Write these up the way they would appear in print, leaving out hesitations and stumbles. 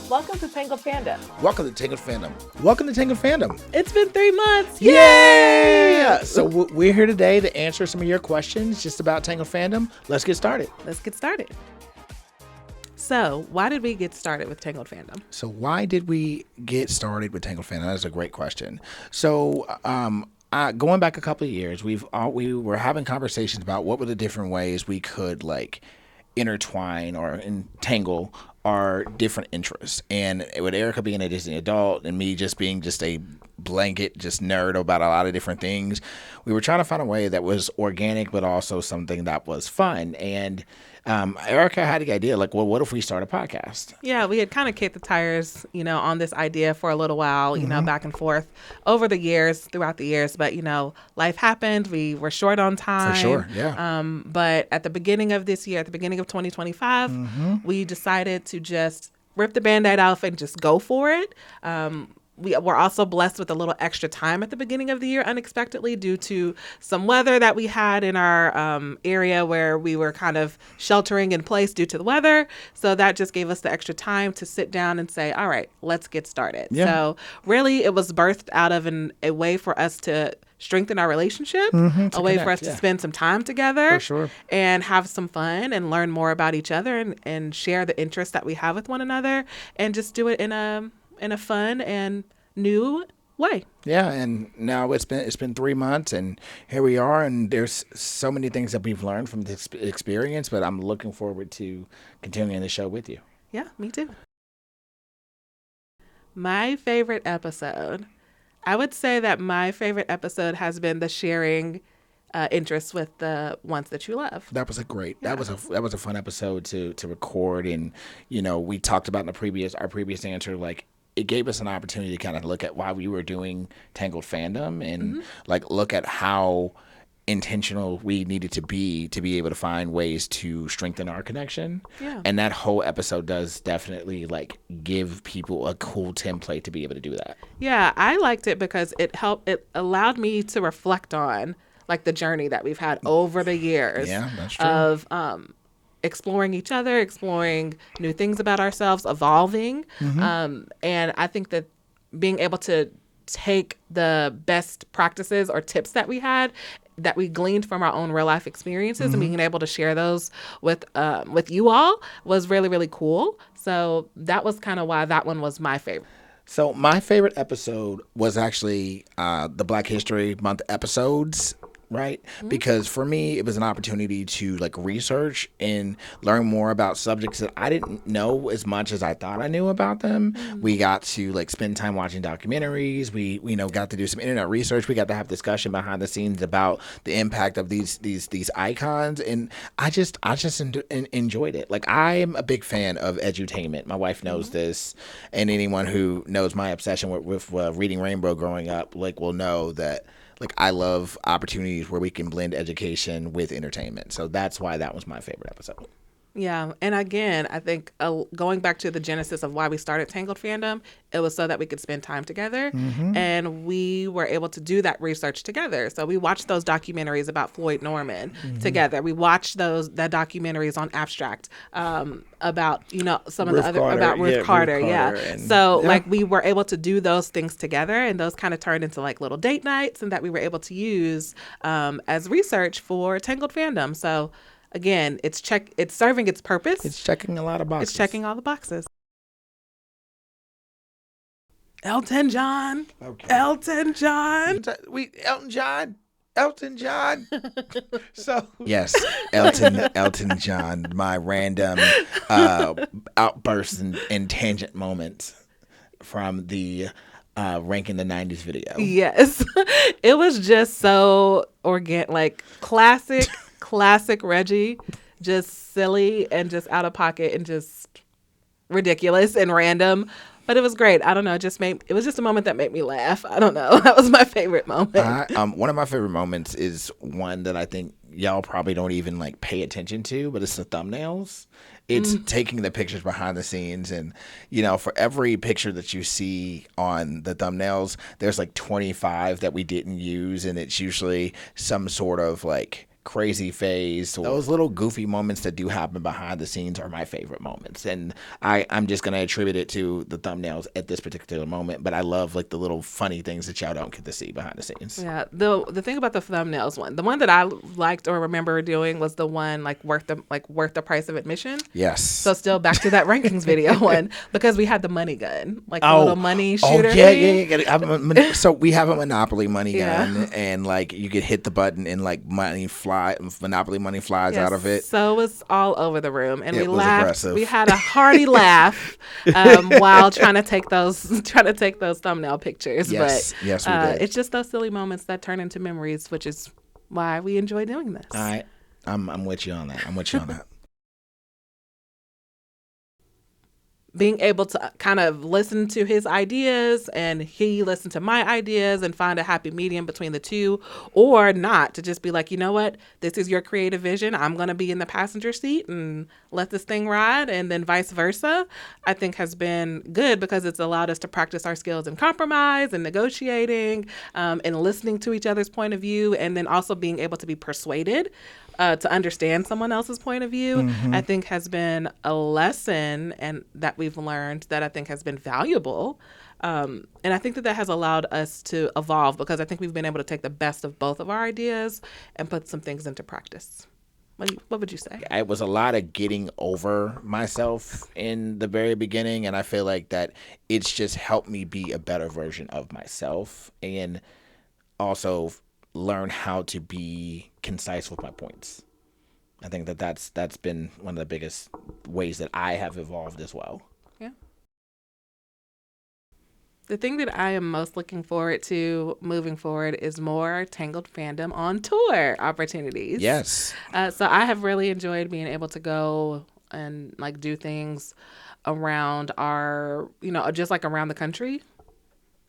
Welcome to Tangled Fandom. Welcome to Tangled Fandom. Welcome to Tangled Fandom. It's been 3 months. Yay! So we're here today to answer some of your questions just about Tangled Fandom. Let's get started. So, why did we get started with Tangled Fandom? That's a great question. So, going back a couple of years, we were having conversations about what were the different ways we could intertwine or entangle our different interests. And with Erica being a Disney adult and me just being just a blanket nerd about a lot of different things, we were trying to find a way that was organic but also something that was fun. And Erica had the idea, what if we start a podcast? Yeah, we had kind of kicked the tires, on this idea for a little while, back and forth throughout the years. But, life happened. We were short on time. For sure, yeah. But at the beginning of this year, at the beginning of 2025, we decided to just rip the Band-Aid off and just go for it. We were also blessed with a little extra time at the beginning of the year unexpectedly due to some weather that we had in our area where we were kind of sheltering in place due to the weather. So that just gave us the extra time to sit down and say, all right, let's get started. Yeah. So really it was birthed out of a way for us to strengthen our relationship, a way for us to spend some time together for sure, and have some fun and learn more about each other and share the interests that we have with one another and just do it in a fun and new way. Yeah, and now it's been 3 months, and here we are, and there's so many things that we've learned from this experience, but I'm looking forward to continuing the show with you. Yeah, me too. My favorite episode, I would say that my favorite episode has been the sharing interests with the ones that you love. That was that was a fun episode to record, and we talked about in our previous answer, it gave us an opportunity to kind of look at why we were doing Tangled Fandom and look at how intentional we needed to be able to find ways to strengthen our connection. Yeah. And that whole episode does definitely give people a cool template to be able to do that. Yeah, I liked it because it allowed me to reflect on the journey that we've had over the years. Yeah, that's true. Of exploring each other, exploring new things about ourselves, evolving. And I think that being able to take the best practices or tips that we had, that we gleaned from our own real life experiences and being able to share those with you all was really, really cool. So that was kind of why that one was my favorite. So my favorite episode was actually the Black History Month episodes. Right? Because for me, it was an opportunity to research and learn more about subjects that I didn't know as much as I thought I knew about them. We got to spend time watching documentaries. We got to do some internet research. We got to have discussion behind the scenes about the impact of these icons, and I just enjoyed it. I am a big fan of edutainment. My wife knows this, and anyone who knows my obsession with reading Rainbow growing up will know that. I love opportunities where we can blend education with entertainment. So that's why that was my favorite episode. Yeah. And again, I think going back to the genesis of why we started Tangled Fandom, it was so that we could spend time together. And we were able to do that research together. So we watched those documentaries about Floyd Norman together. We watched that documentaries on Abstract about, some of the other, about Ruth Carter. Yeah. And, so we were able to do those things together, and those kind of turned into little date nights, and that we were able to use as research for Tangled Fandom. So again, it's serving its purpose. It's checking a lot of boxes. It's checking all the boxes. Elton John. Okay. Elton John. Elton John. So yes, Elton John. My random outbursts and tangent moments from the Ranking the 90s video. Yes, it was just so organic, classic Reggie, just silly and just out of pocket and just ridiculous and random. But it was great. I don't know. It was just a moment that made me laugh. I don't know. That was my favorite moment. One of my favorite moments is one that I think y'all probably don't even pay attention to, but it's the thumbnails. It's taking the pictures behind the scenes, and for every picture that you see on the thumbnails, there's 25 that we didn't use, and it's usually some sort of crazy phase. Those little goofy moments that do happen behind the scenes are my favorite moments. And I'm just going to attribute it to the thumbnails at this particular moment. But I love like the little funny things that y'all don't get to see behind the scenes. Yeah. The thing about the thumbnails the one that I liked or remember doing was the one worth the price of admission. Yes. So still back to that rankings video one, because we had the money gun, the little money shooter. Yeah. So we have a Monopoly money gun, and you could hit the button and Monopoly money flies out of it. So it was all over the room, and we laughed. Aggressive. We had a hearty laugh while trying to take those thumbnail pictures. Yes, but we did. It's just those silly moments that turn into memories, which is why we enjoy doing this. All right, I'm with you on that. Being able to kind of listen to his ideas and he listened to my ideas and find a happy medium between the two, or not, to just be like, you know what, this is your creative vision. I'm going to be in the passenger seat and let this thing ride, and then vice versa, I think has been good because it's allowed us to practice our skills in compromise and negotiating and listening to each other's point of view, and then also being able to be persuaded to understand someone else's point of view, I think has been a lesson and that we've learned that I think has been valuable. And I think that has allowed us to evolve because I think we've been able to take the best of both of our ideas and put some things into practice. What would you say? It was a lot of getting over myself in the very beginning, and I feel like that it's just helped me be a better version of myself and also learn how to be concise with my points. I think that's been one of the biggest ways that I have evolved as well. Yeah. The thing that I am most looking forward to moving forward is more Tangled Fandom on tour opportunities. Yes. So I have really enjoyed being able to go and do things around our, just around the country.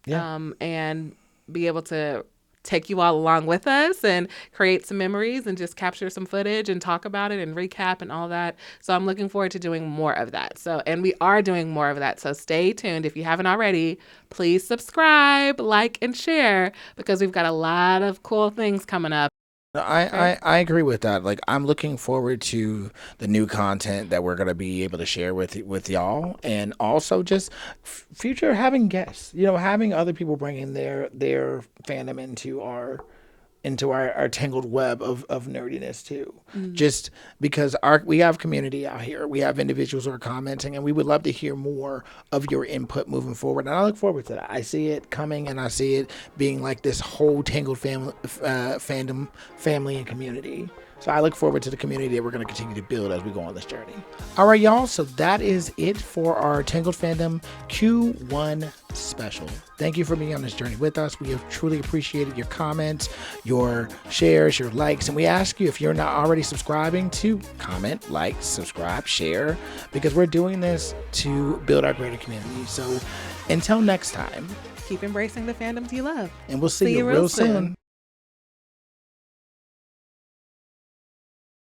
Yeah. And be able to take you all along with us and create some memories and just capture some footage and talk about it and recap and all that. So I'm looking forward to doing more of that. And we are doing more of that. So stay tuned. If you haven't already, please subscribe, like, and share because we've got a lot of cool things coming up. I agree with that. I'm looking forward to the new content that we're going to be able to share with y'all, and also just future having guests, having other people bringing their fandom into our tangled web of nerdiness too. Just because we have community out here, we have individuals who are commenting, and we would love to hear more of your input moving forward. And I look forward to that. I see it coming, and I see it being this whole tangled fandom family and community. So I look forward to the community that we're going to continue to build as we go on this journey. All right, y'all. So that is it for our Tangled Fandom Q1 special. Thank you for being on this journey with us. We have truly appreciated your comments, your shares, your likes. And we ask you, if you're not already subscribing, to comment, like, subscribe, share, because we're doing this to build our greater community. So until next time, keep embracing the fandoms you love. And we'll see you real soon.